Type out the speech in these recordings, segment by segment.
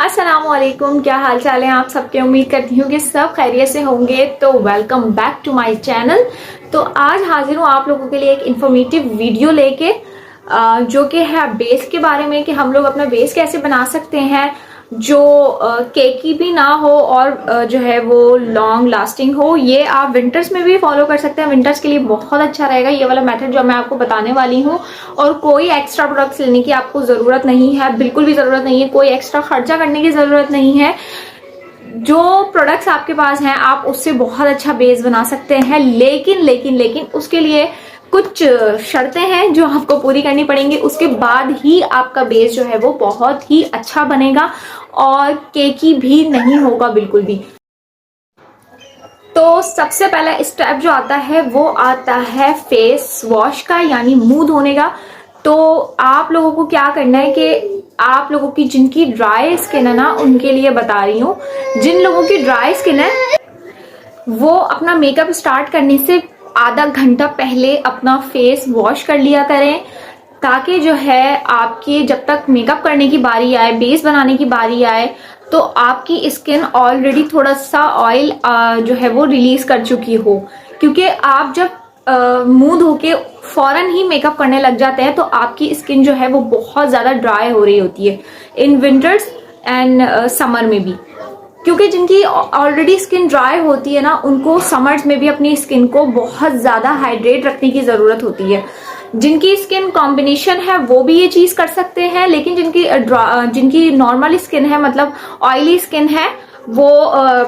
अस्सलामुअलैकुम, क्या हाल चाल है आप सबके। उम्मीद करती हूँ कि सब खैरियत से होंगे। तो welcome back to my channel. तो आज हाजिर हूँ आप लोगों के लिए एक इन्फॉर्मेटिव वीडियो लेके, जो कि है बेस के बारे में कि हम लोग अपना बेस कैसे बना सकते हैं जो केकी भी ना हो और जो है वो लॉन्ग लास्टिंग हो। ये आप विंटर्स में भी फॉलो कर सकते हैं। विंटर्स के लिए बहुत अच्छा रहेगा ये वाला मेथड जो मैं आपको बताने वाली हूँ। और कोई एक्स्ट्रा प्रोडक्ट्स लेने की आपको जरूरत नहीं है, बिल्कुल भी जरूरत नहीं है। कोई एक्स्ट्रा खर्चा करने की जरूरत नहीं है। जो प्रोडक्ट्स आपके पास हैं आप उससे बहुत अच्छा बेस बना सकते हैं। लेकिन उसके लिए कुछ शर्तें हैं जो आपको पूरी करनी पड़ेंगी। उसके बाद ही आपका बेस जो है वो बहुत ही अच्छा बनेगा और केकी भी नहीं होगा बिल्कुल भी। तो सबसे पहला स्टेप जो आता है वो आता है फेस वॉश का, यानी मुंह धोने का। तो आप लोगों को क्या करना है कि आप लोगों की जिनकी ड्राई स्किन है ना, उनके लिए बता रही हूँ। जिन लोगों की ड्राई स्किन है वो अपना मेकअप स्टार्ट करने से आधा घंटा पहले अपना फेस वॉश कर लिया करें, ताकि जो है आपकी जब तक मेकअप करने की बारी आए, बेस बनाने की बारी आए, तो आपकी स्किन ऑलरेडी थोड़ा सा ऑयल जो है वो रिलीज कर चुकी हो। क्योंकि आप जब मुंह धो के फौरन ही मेकअप करने लग जाते हैं तो आपकी स्किन जो है वो बहुत ज्यादा ड्राई हो रही होती है इन विंटर्स एंड समर में भी। क्योंकि जिनकी ऑलरेडी स्किन ड्राई होती है ना, उनको समर्स में भी अपनी स्किन को बहुत ज्यादा हाइड्रेट रखने की जरूरत होती है। जिनकी स्किन कॉम्बिनेशन है वो भी ये चीज कर सकते हैं, लेकिन जिनकी नॉर्मल स्किन है, मतलब ऑयली स्किन है, वो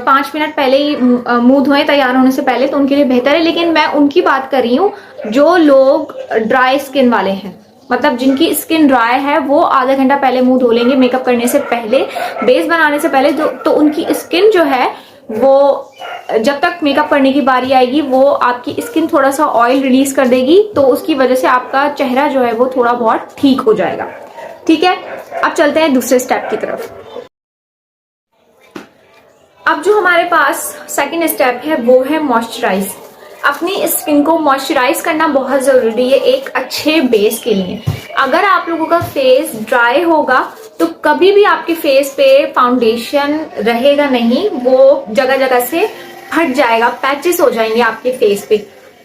5 मिनट पहले ही मुंह धोए तैयार होने से पहले, तो उनके लिए बेहतर है। लेकिन मैं उनकी बात कर रही हूँ जो लोग ड्राई स्किन वाले हैं, मतलब जिनकी स्किन ड्राई है, वो आधा घंटा पहले मुंह धो लेंगे मेकअप करने से पहले, बेस बनाने से पहले। तो उनकी स्किन जो है वो जब तक मेकअप करने की बारी आएगी वो आपकी स्किन थोड़ा सा ऑयल रिलीज कर देगी, तो उसकी वजह से आपका चेहरा जो है वो थोड़ा बहुत ठीक हो जाएगा। ठीक है, अब चलते हैं दूसरे स्टेप की तरफ। अब जो हमारे पास सेकंड स्टेप है वो है मॉइस्चराइज। अपनी स्किन को मॉइस्चराइज करना बहुत जरूरी है एक अच्छे बेस के लिए। अगर आप लोगों का फेस ड्राई होगा तो कभी भी आपके फेस पे फाउंडेशन रहेगा नहीं, वो जगह जगह से फट जाएगा, पैचेस हो जाएंगे आपके फेस पे।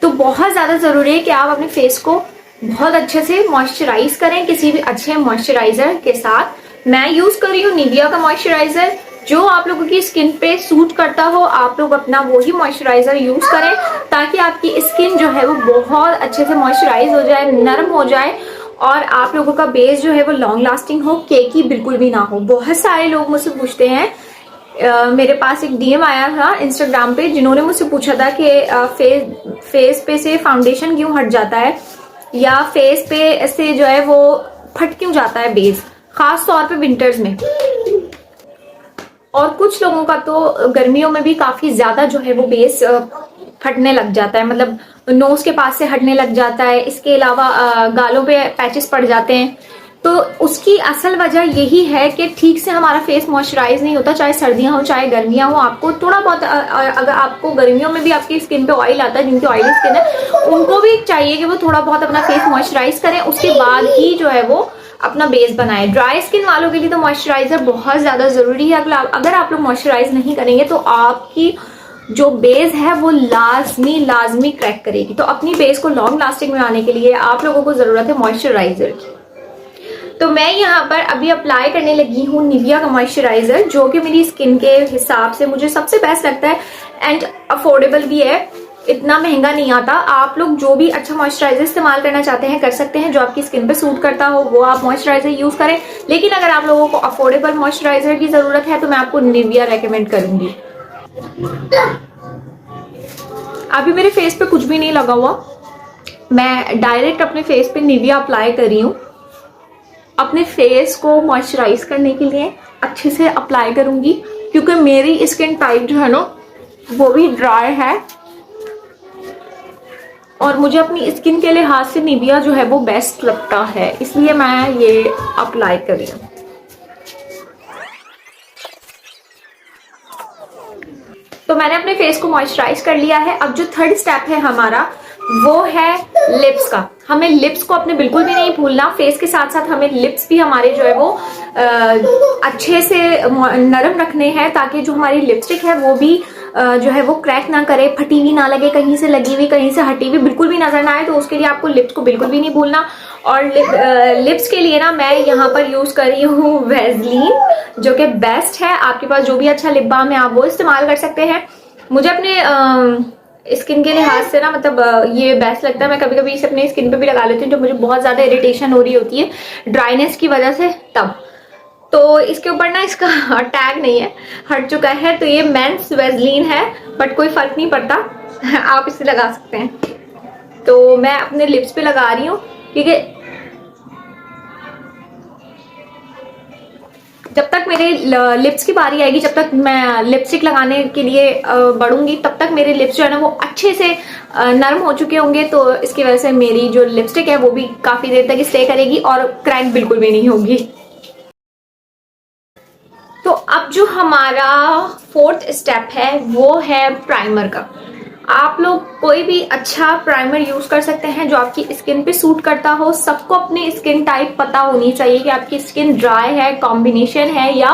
तो बहुत ज्यादा जरूरी है कि आप अपने फेस को बहुत अच्छे से मॉइस्चराइज करें किसी भी अच्छे मॉइस्चराइजर के साथ। मैं यूज कर रही हूँ निविया का मॉइस्चराइजर। जो आप लोगों की स्किन पे सूट करता हो आप लोग अपना वही मॉइस्चराइजर यूज करें, ताकि आपकी स्किन जो है वो बहुत अच्छे से मॉइस्चराइज हो जाए, नरम हो जाए, और आप लोगों का बेस जो है वो लॉन्ग लास्टिंग हो, केकी बिल्कुल भी ना हो। बहुत सारे लोग मुझसे पूछते हैं, मेरे पास एक डीएम आया था इंस्टाग्राम पे, जिन्होंने मुझसे पूछा था कि फेस पे से फाउंडेशन क्यों हट जाता है, या फेस पे से जो है वो फट क्यों जाता है बेस, खास तौर पे विंटर्स में। और कुछ लोगों का तो गर्मियों में भी काफी ज्यादा जो है वो बेस फटने लग जाता है, मतलब नोज के पास से हटने लग जाता है। इसके अलावा गालों पे पैचेस पड़ जाते हैं। तो उसकी असल वजह यही है कि ठीक से हमारा फेस मॉइस्चराइज नहीं होता, चाहे सर्दियां हो चाहे गर्मियां हो। आपको थोड़ा बहुत अगर आपको गर्मियों में भी आपकी स्किन पे ऑयल आता है, जिनकी ऑयली स्किन है उनको भी चाहिए कि वो थोड़ा बहुत अपना फेस मॉइस्चराइज करें, उसके बाद ही जो है वो अपना बेस बनाए। ड्राई स्किन वालों के लिए तो मॉइस्चराइजर बहुत ज्यादा जरूरी है। अगर आप लोग मॉइस्चराइज नहीं करेंगे तो आपकी जो बेस है वो लाजमी क्रैक करेगी। तो अपनी बेस को लॉन्ग लास्टिंग में आने के लिए आप लोगों को जरूरत है मॉइस्चराइजर की। तो मैं यहाँ पर अभी अप्लाई करने लगी हूँ निविया का मॉइस्चराइजर, जो कि मेरी स्किन के हिसाब से मुझे सबसे बेस्ट लगता है एंड अफोर्डेबल भी है, इतना महंगा नहीं आता। आप लोग जो भी अच्छा मॉइस्चराइजर इस्तेमाल करना चाहते हैं कर सकते हैं, जो आपकी स्किन पे सूट करता हो वो आप मॉइस्चराइजर यूज करें। लेकिन अगर आप लोगों को अफोर्डेबल मॉइस्चराइजर की जरूरत है तो मैं आपको निविया रेकमेंड करूंगी। अभी मेरे फेस पे कुछ भी नहीं लगा हुआ, मैं डायरेक्ट अपने फेस पे निविया अप्लाई कर रही हूँ। अपने फेस को मॉइस्चराइज करने के लिए अच्छे से अप्लाई करूंगी, क्योंकि मेरी स्किन टाइप जो है ना वो भी ड्राई है और मुझे अपनी स्किन के लिहाज से निविया जो है वो बेस्ट लगता है, इसलिए मैं ये अप्लाई कर रही हूँ। तो मैंने अपने फेस को मॉइस्चराइज कर लिया है। अब जो थर्ड स्टेप है हमारा वो है लिप्स का, हमें लिप्स को अपने बिल्कुल भी नहीं भूलना। फेस के साथ साथ हमें लिप्स भी हमारे जो है वो अच्छे से नरम रखने हैं, ताकि जो हमारी लिपस्टिक है वो भी जो है वो क्रैक ना करे, फटी हुई ना लगे, कहीं से लगी हुई कहीं से हटी हुई बिल्कुल भी नजर ना आए। तो उसके लिए आपको लिप्स को बिल्कुल भी नहीं भूलना। और लिप्स के लिए ना मैं यहाँ पर यूज कर रही हूँ वैसलीन, जो कि बेस्ट है। आपके पास जो भी अच्छा लिप बाम है आप वो इस्तेमाल कर सकते हैं। मुझे अपने स्किन के लिहाज से ना मतलब ये बेस्ट लगता है। मैं कभी कभी इसे अपने स्किन पे भी लगा लेती हूँ जब मुझे बहुत ज्यादा इरिटेशन हो रही होती है ड्राइनेस की वजह से, तब। तो इसके ऊपर ना इसका टैग नहीं है, हट चुका है। तो ये मेंस वैसलीन है, बट कोई फर्क नहीं पड़ता, आप इसे लगा सकते हैं। तो मैं अपने लिप्स पे लगा रही हूँ, क्योंकि जब तक मेरे लिप्स की बारी आएगी, जब तक मैं लिपस्टिक लगाने के लिए बढ़ूंगी, तब तक मेरे लिप्स जो है ना वो अच्छे से नरम हो चुके होंगे। तो इसकी वजह से मेरी जो लिपस्टिक है वो भी काफी देर तक स्टे करेगी और क्रैक बिल्कुल भी नहीं होगी। तो अब जो हमारा फोर्थ स्टेप है वो है प्राइमर का। आप लोग कोई भी अच्छा प्राइमर यूज कर सकते हैं जो आपकी स्किन पे सूट करता हो। सबको अपनी स्किन टाइप पता होनी चाहिए कि आपकी स्किन ड्राई है, कॉम्बिनेशन है या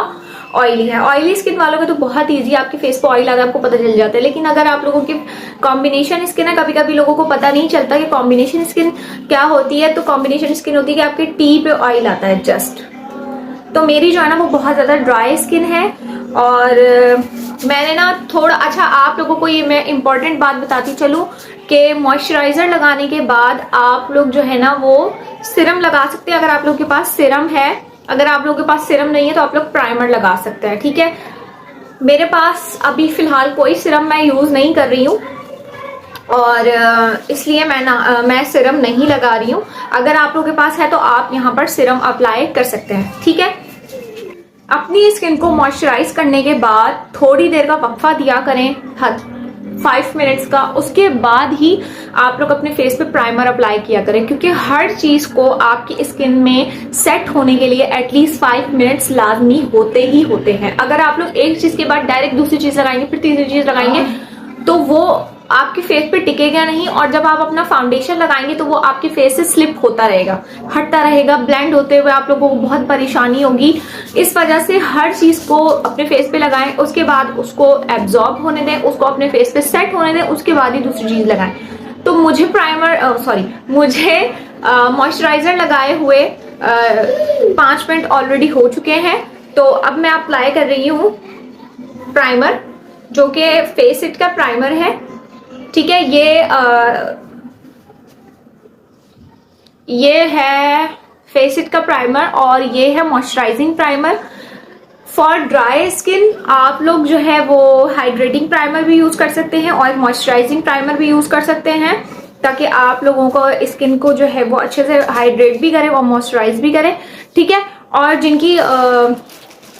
ऑयली है। ऑयली स्किन वालों का तो बहुत ईजी, आपके फेस पे ऑयल आता है आपको पता चल जाता है। लेकिन अगर आप लोगों की कॉम्बिनेशन स्किन है, कभी कभी लोगों को पता नहीं चलता कि कॉम्बिनेशन स्किन क्या होती है। तो कॉम्बिनेशन स्किन होती है कि आपके टी पे ऑयल आता है जस्ट। तो मेरी जो है ना वो बहुत ज्यादा ड्राई स्किन है, और मैंने ना थोड़ा, अच्छा आप लोगों को ये मैं इम्पोर्टेंट बात बताती चलूं कि मॉइस्चराइजर लगाने के बाद आप लोग जो है ना वो सिरम लगा सकते हैं, अगर आप लोगों के पास सिरम है। अगर आप लोगों के पास सिरम नहीं है तो आप लोग प्राइमर लगा सकते हैं, ठीक है। मेरे पास अभी फिलहाल कोई सिरम मैं यूज नहीं कर रही हूँ, और इसलिए मैं सिरम नहीं लगा रही हूँ। अगर आप लोगों के पास है तो आप यहाँ पर सिरम अप्लाई कर सकते हैं, ठीक है। अपनी स्किन को मॉइस्चराइज करने के बाद थोड़ी देर का वक्फा दिया करें, 5 मिनट्स का। उसके बाद ही आप लोग अपने फेस पे प्राइमर अप्लाई किया करें, क्योंकि हर चीज को आपकी स्किन में सेट होने के लिए एटलीस्ट 5 मिनट्स लाजमी होते ही होते हैं। अगर आप लोग एक चीज के बाद डायरेक्ट दूसरी चीज लगाएंगे फिर तीसरी चीज लगाएंगे तो वो आपके फेस पे टिकेगा नहीं, और जब आप अपना फाउंडेशन लगाएंगे तो वो आपके फेस से स्लिप होता रहेगा, हटता रहेगा, ब्लेंड होते हुए आप लोगों को बहुत परेशानी होगी। इस वजह से हर चीज को अपने फेस पे लगाएं, उसके बाद उसको एब्जॉर्ब होने दें, उसको अपने फेस पे सेट होने दें, उसके बाद ही दूसरी चीज लगाएं। तो मुझे मुझे मॉइस्चराइजर लगाए हुए 5 मिनट ऑलरेडी हो चुके हैं। तो अब मैं अप्लाई कर रही हूँ प्राइमर, जो कि फेस इट का प्राइमर है, ठीक है। ये है फेस इट का प्राइमर, और ये है moisturising primer. For dry skin आप लोग जो है वो हाइड्रेटिंग प्राइमर भी यूज कर सकते हैं और मॉइस्चराइजिंग प्राइमर भी यूज कर सकते हैं, ताकि आप लोगों को स्किन को जो है वो अच्छे से हाइड्रेट भी करे और मॉइस्चराइज भी करे, ठीक है। और जिनकी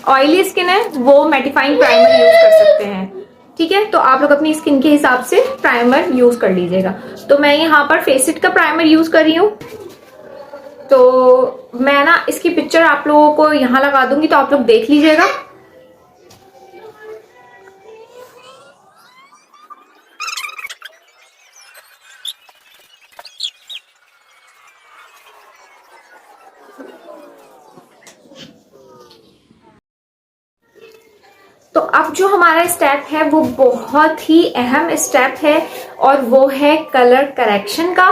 ऑयली स्किन है वो मैटिफाइंग प्राइमर यूज कर सकते हैं, ठीक है। तो आप लोग अपनी स्किन के हिसाब से प्राइमर यूज कर लीजिएगा। तो मैं यहाँ पर फेसिट का प्राइमर यूज कर रही हूँ। तो मैं ना इसकी पिक्चर आप लोगों को यहाँ लगा दूंगी, तो आप लोग देख लीजिएगा। तो अब जो हमारा स्टेप है वो बहुत ही अहम स्टेप है, और वो है कलर करेक्शन का।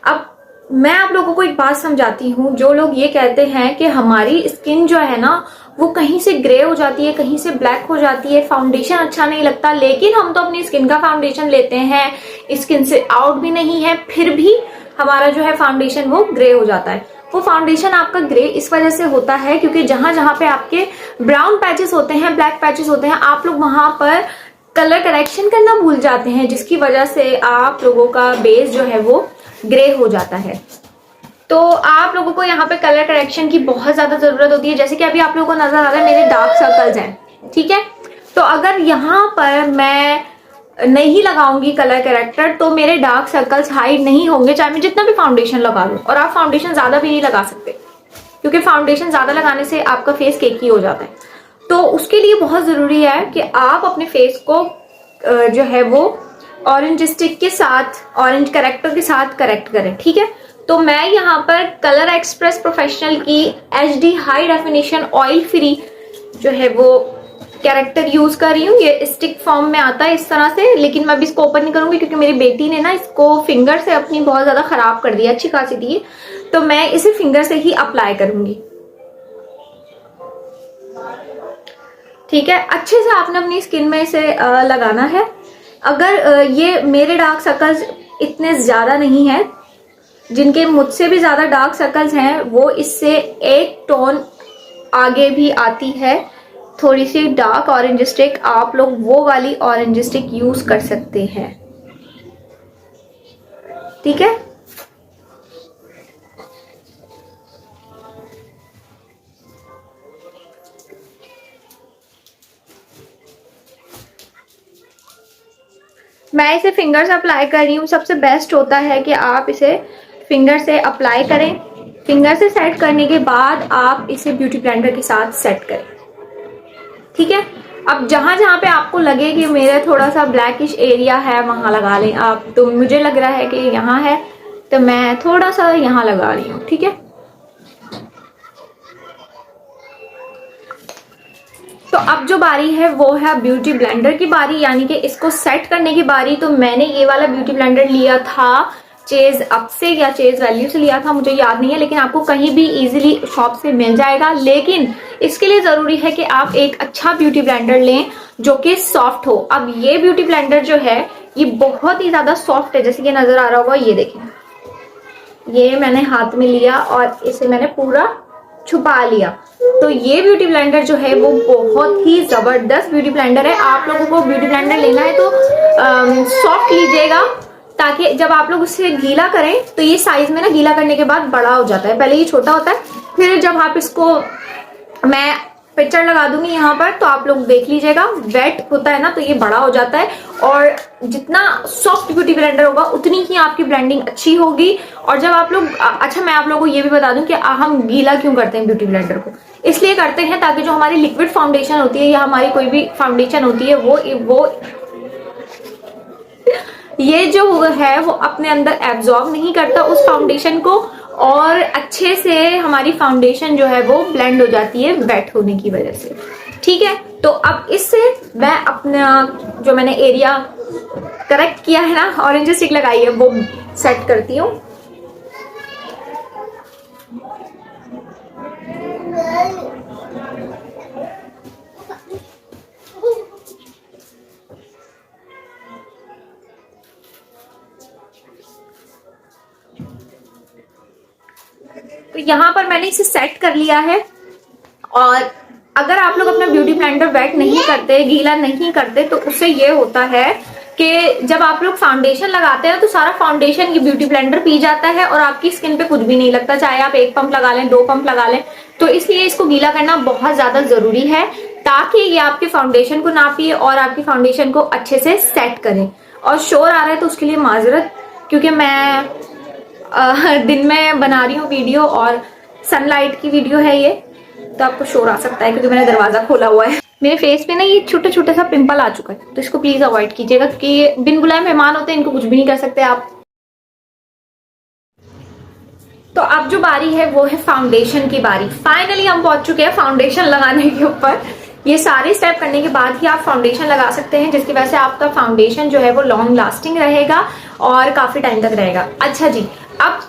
अब मैं आप लोगों को एक बात समझाती हूँ। जो लोग ये कहते हैं कि हमारी स्किन जो है ना वो कहीं से ग्रे हो जाती है, कहीं से ब्लैक हो जाती है, फाउंडेशन अच्छा नहीं लगता, लेकिन हम तो अपनी स्किन का फाउंडेशन लेते हैं, स्किन से आउट भी नहीं है, फिर भी हमारा जो है फाउंडेशन वो ग्रे हो जाता है। वो फाउंडेशन आपका ग्रे इस वजह से होता है क्योंकि जहां जहां पे आपके ब्राउन पैचेस होते हैं, ब्लैक पैचेस होते हैं, आप लोग वहां पर कलर करेक्शन करना भूल जाते हैं, जिसकी वजह से आप लोगों का बेस जो है वो ग्रे हो जाता है। तो आप लोगों को यहाँ पे कलर करेक्शन की बहुत ज्यादा जरूरत होती है। जैसे कि अभी आप लोगों को नजर आ रहा है मेरे डार्क सर्कल्स हैं, ठीक है। तो अगर यहाँ पर मैं नहीं लगाऊंगी कलर करेक्टर तो मेरे डार्क सर्कल्स हाइड नहीं होंगे, चाहे मैं जितना भी फाउंडेशन लगा लूं। और आप फाउंडेशन ज्यादा भी नहीं लगा सकते, क्योंकि फाउंडेशन ज्यादा लगाने से आपका फेस केकी हो जाता है। तो उसके लिए बहुत जरूरी है कि आप अपने फेस को जो है वो ऑरेंज स्टिक के साथ, ऑरेंज करेक्टर के साथ करेक्ट करें, ठीक है। तो मैं यहाँ पर कलर एक्सप्रेस प्रोफेशनल की HD high definition oil free जो है वो कैरेक्टर यूज कर रही हूँ। ये स्टिक फॉर्म में आता है इस तरह से, लेकिन मैं अभी इसको ओपन नहीं करूंगी क्योंकि मेरी बेटी ने ना इसको फिंगर से अपनी बहुत ज्यादा खराब कर दिया, अच्छी खासी दी, तो मैं इसे फिंगर से ही अप्लाई करूंगी, ठीक है। अच्छे से आपने अपनी स्किन में इसे लगाना है। अगर ये मेरे डार्क सर्कल्स इतने ज्यादा नहीं है, जिनके मुझसे भी ज्यादा डार्क सर्कल्स हैं वो इससे एक टोन आगे भी आती है, थोड़ी सी डार्क ऑरेंज स्टिक, आप लोग वो वाली ऑरेंज स्टिक यूज कर सकते हैं, ठीक है। मैं इसे फिंगर से अप्लाई कर रही हूँ। सबसे बेस्ट होता है कि आप इसे फिंगर से अप्लाई करें। फिंगर से सेट करने के बाद आप इसे ब्यूटी ब्लेंडर के साथ सेट करें, ठीक है। अब जहां जहां पे आपको लगे कि मेरा थोड़ा सा ब्लैकिश एरिया है वहां लगा लें आप। तो मुझे लग रहा है कि यहाँ है तो मैं थोड़ा सा यहाँ लगा रही हूँ, ठीक है। तो अब जो बारी है वो है ब्यूटी ब्लेंडर की बारी, यानी कि इसको सेट करने की बारी। तो मैंने ये वाला ब्यूटी ब्लेंडर लिया था चेज अप से या चेज वैल्यू से लिया था, मुझे याद नहीं है, लेकिन आपको कहीं भी इजीली शॉप से मिल जाएगा। लेकिन इसके लिए जरूरी है कि आप एक अच्छा ब्यूटी ब्लेंडर लें जो कि सॉफ्ट हो। अब ये ब्यूटी ब्लेंडर जो है ये बहुत ही ज्यादा सॉफ्ट है, जैसे कि नजर आ रहा होगा, ये देखें, ये मैंने हाथ में लिया और इसे मैंने पूरा छुपा लिया। तो ये ब्यूटी ब्लेंडर जो है वो बहुत ही जबरदस्त ब्यूटी ब्लेंडर है। आप लोगों को ब्यूटी ब्लेंडर लेना है तो सॉफ्ट लीजिएगा, ताकि जब आप लोग उससे गीला करें तो ये साइज में ना गीला करने के बाद बड़ा हो जाता है। पहले ये छोटा होता है, फिर जब आप इसको, मैं पिक्चर लगा दूंगी यहाँ पर तो आप लोग देख लीजिएगा, वेट होता है ना तो ये बड़ा हो जाता है। और जितना सॉफ्ट ब्यूटी ब्लेंडर होगा उतनी ही आपकी ब्लेंडिंग अच्छी होगी। और जब आप लोग, अच्छा मैं आप लोगों को ये भी बता दूं कि हम गीला क्यों करते हैं ब्यूटी ब्लेंडर को। इसलिए करते हैं ताकि जो हमारी लिक्विड फाउंडेशन होती है या हमारी कोई भी फाउंडेशन होती है वो ये जो है वो अपने अंदर एब्जॉर्ब नहीं करता उस फाउंडेशन को, और अच्छे से हमारी फाउंडेशन जो है वो ब्लेंड हो जाती है वेट होने की वजह से, ठीक है। तो अब इससे मैं अपना जो मैंने एरिया करेक्ट किया है ना, ऑरेंज स्टिक लगाई है, वो सेट करती हूँ। तो यहाँ पर मैंने इसे सेट कर लिया है। और अगर आप लोग अपना ब्यूटी ब्लेंडर वेट नहीं करते, गीला नहीं करते, तो उससे ये होता है कि जब आप लोग फाउंडेशन लगाते हैं तो सारा फाउंडेशन ये ब्यूटी ब्लेंडर पी जाता है और आपकी स्किन पे कुछ भी नहीं लगता, चाहे आप 1 पंप लगा लें, 2 पंप लगा लें। तो इसलिए इसको गीला करना बहुत ज्यादा जरूरी है ताकि ये आपके फाउंडेशन को ना पिए और आपकी फाउंडेशन को अच्छे से सेट करे। और शोर आ रहा है तो उसके लिए माजरत, क्योंकि मैं दिन में बना रही हूँ वीडियो और सनलाइट की वीडियो है ये, तो आपको शोर आ सकता है क्योंकि मैंने दरवाजा खोला हुआ है। मेरे फेस पे ना ये छोटा छोटा सा पिंपल आ चुका है, तो इसको प्लीज अवॉइड कीजिएगा क्योंकि बिन बुलाए मेहमान होते हैं, इनको कुछ भी नहीं कर सकते आप। तो अब जो बारी है वो है फाउंडेशन की बारी। फाइनली हम पहुंच चुके हैं फाउंडेशन लगाने के ऊपर। ये सारे स्टेप करने के बाद ही आप फाउंडेशन लगा सकते हैं, जिसकी वजह से आपका फाउंडेशन जो है वो लॉन्ग लास्टिंग रहेगा और काफी टाइम तक रहेगा। अच्छा जी, अब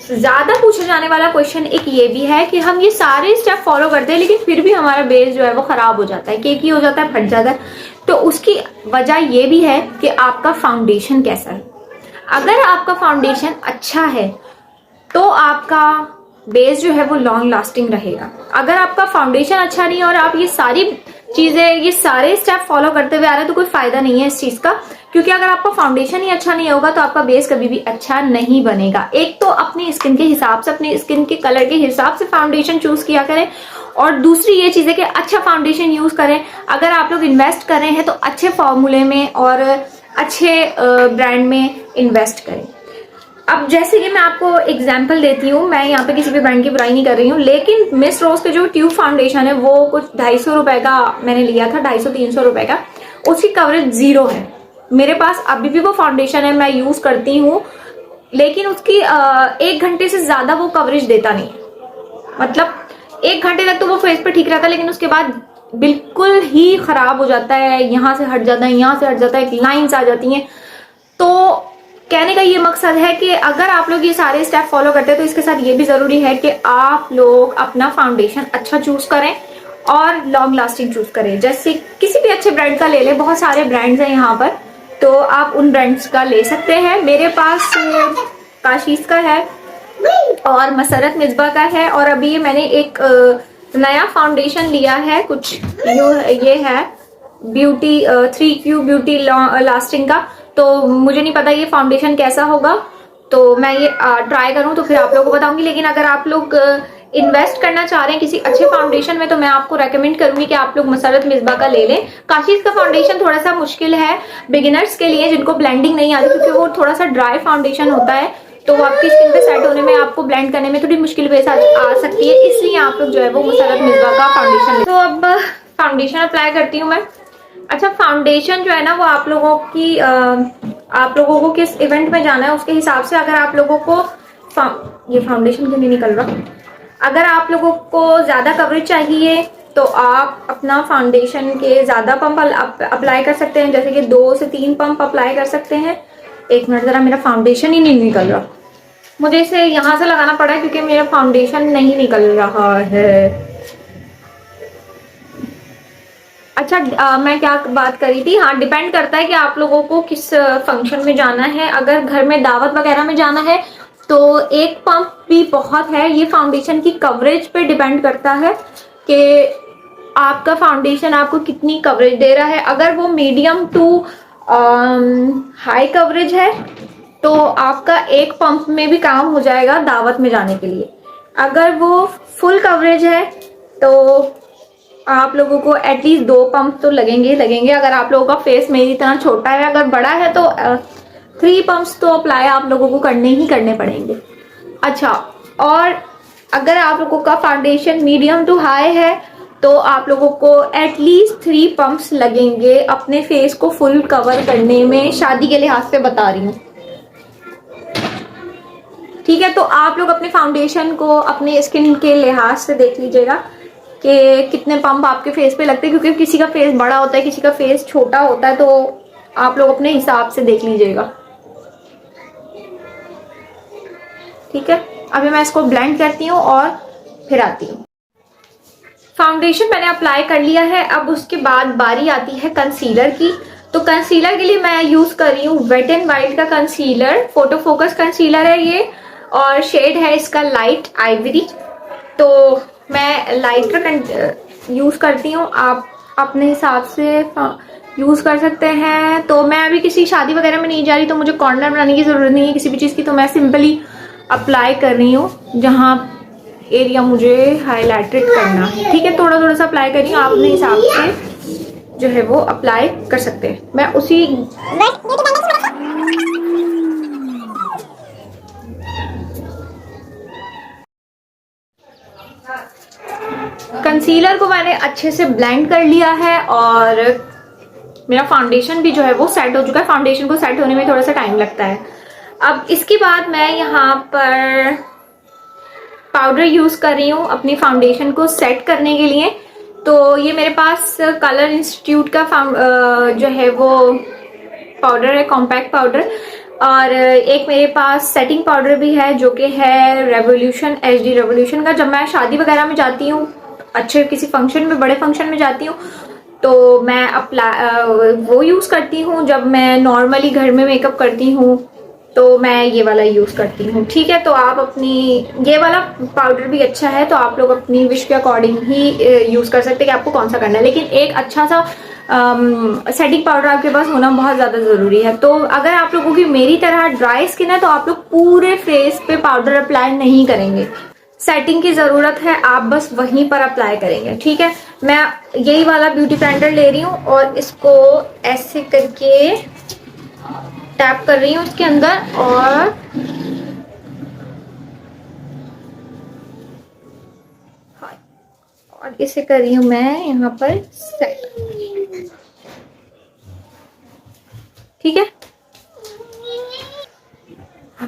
ज्यादा पूछा जाने वाला क्वेश्चन एक ये भी है कि हम ये सारे स्टेप फॉलो करते हैं लेकिन फिर भी हमारा बेस जो है वो खराब हो जाता है, केकी हो जाता है, फट जाता है। तो उसकी वजह ये भी है कि आपका फाउंडेशन कैसा है। अगर आपका फाउंडेशन अच्छा है तो आपका बेस जो है वो लॉन्ग लास्टिंग रहेगा। अगर आपका फाउंडेशन अच्छा नहीं है और आप ये सारी चीजें, ये सारे स्टेप फॉलो करते हुए आ रहे हैं, तो कोई फायदा नहीं है इस चीज का, क्योंकि अगर आपका फाउंडेशन ही अच्छा नहीं होगा तो आपका बेस कभी भी अच्छा नहीं बनेगा। एक तो अपनी स्किन के हिसाब से, अपनी स्किन के कलर के हिसाब से फाउंडेशन चूज किया करें, और दूसरी ये चीज है कि अच्छा फाउंडेशन यूज करें। अगर आप लोग इन्वेस्ट कर रहे हैं तो अच्छे फॉर्मूले में और अच्छे ब्रांड में इन्वेस्ट करें। अब जैसे कि मैं आपको एग्जांपल देती हूँ, मैं यहाँ पे किसी भी ब्रांड की बुराई नहीं कर रही हूँ, लेकिन मिस रोज के जो ट्यूब फाउंडेशन है वो कुछ 250 रुपए का मैंने लिया था, 250-300 रुपए का। उसकी कवरेज 0 है, मेरे पास अभी भी वो फाउंडेशन है, मैं यूज करती हूँ, लेकिन उसकी 1 घंटे से ज्यादा वो कवरेज देता नहीं है। मतलब 1 घंटे तक तो वो फेस पे ठीक रहता है, लेकिन उसके बाद बिल्कुल ही खराब हो जाता है, यहाँ से हट जाता है, यहाँ से हट जाता है, लाइंस आ जाती हैं। तो कहने का ये मकसद है कि अगर आप लोग ये सारे स्टेप फॉलो करते हैं तो इसके साथ ये भी जरूरी है कि आप लोग अपना फाउंडेशन अच्छा चूज करें और लॉन्ग लास्टिंग चूज करें। जैसे किसी भी अच्छे ब्रांड का ले लें, बहुत सारे ब्रांड्स हैं यहाँ पर, तो आप उन ब्रांड्स का ले सकते हैं। मेरे पास काशीज का है और मसरत मिसबा का है, और अभी मैंने एक नया फाउंडेशन लिया है, कुछ ये है ब्यूटी 3Q ब्यूटी लास्टिंग का। तो मुझे नहीं पता ये फाउंडेशन कैसा होगा, तो मैं ये ट्राई करूं तो फिर आप लोगों को बताऊंगी। लेकिन अगर आप लोग इन्वेस्ट करना चाह रहे हैं किसी अच्छे फाउंडेशन में, तो मैं आपको रेकमेंड करूंगी कि आप लोग मसरत मिसबा का ले लें। काशीज का फाउंडेशन थोड़ा सा मुश्किल है बिगिनर्स के लिए, जिनको ब्लेंडिंग नहीं आती, क्योंकि वो थोड़ा सा ड्राई फाउंडेशन होता है, तो आपकी स्किन पे सेट होने में, आपको ब्लेंड करने में थोड़ी मुश्किल पेश आ सकती है। इसलिए आप लोग जो है वो मसरत मिसबा का फाउंडेशन। तो अब फाउंडेशन अप्लाई करती हूँ मैं। अच्छा, फाउंडेशन जो है ना वो आप लोगों की आप लोगों को किस इवेंट में जाना है उसके हिसाब से, अगर आप लोगों को ये फाउंडेशन क्यों नहीं निकल रहा, अगर आप लोगों को ज्यादा कवरेज चाहिए तो आप अपना फाउंडेशन के ज्यादा पंप अप्लाई कर सकते हैं, जैसे कि 2 से 3 पंप अप्लाई कर सकते हैं। एक मिनट, जरा मेरा फाउंडेशन ही नहीं निकल रहा, मुझे इसे यहाँ से लगाना पड़ा है क्योंकि मेरा फाउंडेशन नहीं निकल रहा है। अच्छा, मैं क्या बात करी थी, हाँ, डिपेंड करता है कि आप लोगों को किस फंक्शन में जाना है। अगर घर में दावत वगैरह में जाना है तो एक पंप भी बहुत है। ये फाउंडेशन की कवरेज पे डिपेंड करता है कि आपका फाउंडेशन आपको कितनी कवरेज दे रहा है। अगर वो मीडियम टू हाई कवरेज है तो आपका एक पंप में भी काम हो जाएगा दावत में जाने के लिए। अगर वो फुल कवरेज है तो आप लोगों को एटलीस्ट 2 पंप तो लगेंगे। अगर आप लोगों का फेस मेरी तरह छोटा है, अगर बड़ा है तो 3 पंप्स तो अप्लाई आप लोगों को करने ही करने पड़ेंगे। अच्छा, और अगर आप लोगों का फाउंडेशन मीडियम टू हाई है तो आप लोगों को एटलीस्ट 3 पंप्स लगेंगे अपने फेस को फुल कवर करने में। शादी के लिहाज से बता रही हूँ, ठीक है। तो आप लोग अपने फाउंडेशन को अपने स्किन के लिहाज से देख लीजिएगा कि कितने पंप आपके फेस पे लगते हैं, क्योंकि किसी का फेस बड़ा होता है, किसी का फेस छोटा होता है, तो आप लोग अपने हिसाब से देख लीजिएगा, ठीक है। अभी मैं इसको ब्लेंड करती हूँ और फिर आती हूँ। फाउंडेशन मैंने अप्लाई कर लिया है, अब उसके बाद बारी आती है कंसीलर की। तो कंसीलर के लिए मैं यूज कर रही हूँ वेट एंड वाइल्ड का कंसीलर, फोटो फोकस कंसीलर है ये, और शेड है इसका लाइट आइवरी। तो मैं लाइटर यूज करती हूँ, आप अपने हिसाब से यूज कर सकते हैं। तो मैं अभी किसी शादी वगैरह में नहीं जा रही, तो मुझे कॉर्नर बनाने की जरूरत नहीं है किसी भी चीज की, तो मैं सिंपली अप्लाई कर रही हूँ जहाँ एरिया मुझे हाईलाइटेड करना है, ठीक है। थोड़ा थोड़ा सा अप्लाई कर रही हूँ, आप अपने हिसाब से जो है वो अप्लाई कर सकते हैं। मैं उसी कंसीलर को मैंने अच्छे से ब्लेंड कर लिया है और मेरा फाउंडेशन भी जो है वो सेट हो चुका है। फाउंडेशन को सेट होने में थोड़ा सा टाइम लगता है। अब इसके बाद मैं यहाँ पर पाउडर यूज कर रही हूँ अपनी फाउंडेशन को सेट करने के लिए। तो ये मेरे पास कलर इंस्टीट्यूट का जो है वो पाउडर है, कॉम्पैक्ट पाउडर, और एक मेरे पास सेटिंग पाउडर भी है जो कि है रेवोल्यूशन, HD रेवोल्यूशन का। जब मैं शादी वगैरह में जाती हूँ, अच्छे किसी फंक्शन में, बड़े फंक्शन में जाती हूँ, तो मैं वो यूज करती हूँ। जब मैं नॉर्मली घर में मेकअप करती हूँ तो मैं ये वाला यूज करती हूँ, ठीक है। तो आप अपनी, ये वाला पाउडर भी अच्छा है, तो आप लोग अपनी विश के अकॉर्डिंग ही यूज कर सकते हैं कि आपको कौन सा करना है। लेकिन एक अच्छा सा सेटिंग पाउडर आपके पास होना बहुत ज्यादा जरूरी है। तो अगर आप लोगों की मेरी तरह ड्राई स्किन है तो आप लोग पूरे फेस पे पाउडर अप्लाई नहीं करेंगे, सेटिंग की जरूरत है, आप बस वहीं पर अप्लाई करेंगे, ठीक है। मैं यही वाला ब्यूटी ब्लेंडर ले रही हूँ और इसको ऐसे करके टैप कर रही हूँ इसके अंदर, और इसे कर रही हूँ मैं यहाँ पर सेट, ठीक है।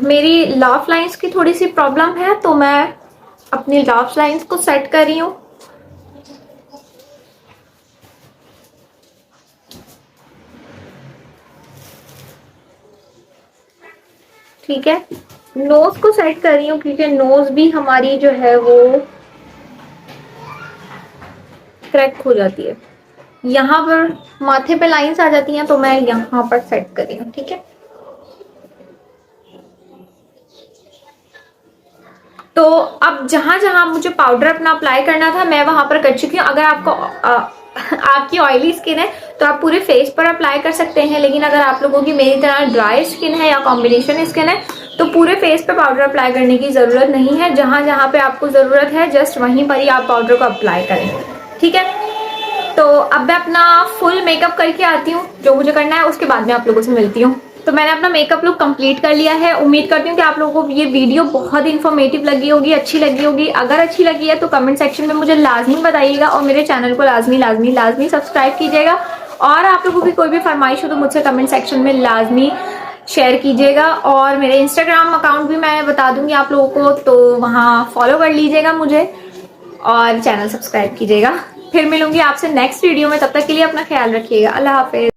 मेरी लाफ लाइंस की थोड़ी सी प्रॉब्लम है, तो मैं अपनी लाफ लाइंस को सेट कर रही हूँ। ठीक है, नोज को सेट कर रही हूँ क्योंकि नोज भी हमारी जो है वो क्रैक हो जाती है। यहाँ पर माथे पे लाइंस आ जाती हैं, तो मैं यहाँ पर सेट कर रही हूँ। ठीक है, तो अब जहां जहां मुझे पाउडर अपना अप्लाई करना था मैं वहां पर कर चुकी हूँ। अगर आपको आपकी ऑयली स्किन है तो आप पूरे फेस पर अप्लाई कर सकते हैं, लेकिन अगर आप लोगों की मेरी तरह ड्राई स्किन है या कॉम्बिनेशन स्किन है तो पूरे फेस पे पाउडर अप्लाई करने की जरूरत नहीं है। जहां जहां पे आपको जरूरत है जस्ट वहीं पर ही आप पाउडर को अप्लाई करें। ठीक है, तो अब मैं अपना फुल मेकअप करके आती हूँ, जो मुझे करना है उसके बाद में आप लोगों से मिलती हूँ। तो मैंने अपना मेकअप लुक कंप्लीट कर लिया है। उम्मीद करती हूँ कि आप लोगों को ये वीडियो बहुत इन्फॉर्मेटिव लगी होगी, अच्छी लगी होगी। अगर अच्छी लगी है तो कमेंट सेक्शन में मुझे लाजमी बताइएगा और मेरे चैनल को लाजमी लाजमी लाजमी सब्सक्राइब कीजिएगा। और आप लोगों की कोई भी फरमाइश हो तो मुझसे कमेंट सेक्शन में लाजमी शेयर कीजिएगा। और मेरे इंस्टाग्राम अकाउंट भी मैं बता दूंगी आप लोगों को, तो वहाँ फॉलो कर लीजिएगा मुझे और चैनल सब्सक्राइब कीजिएगा। फिर मिलूंगी आपसे नेक्स्ट वीडियो में, तब तक के लिए अपना ख्याल रखिएगा। अल्लाह हाफिज।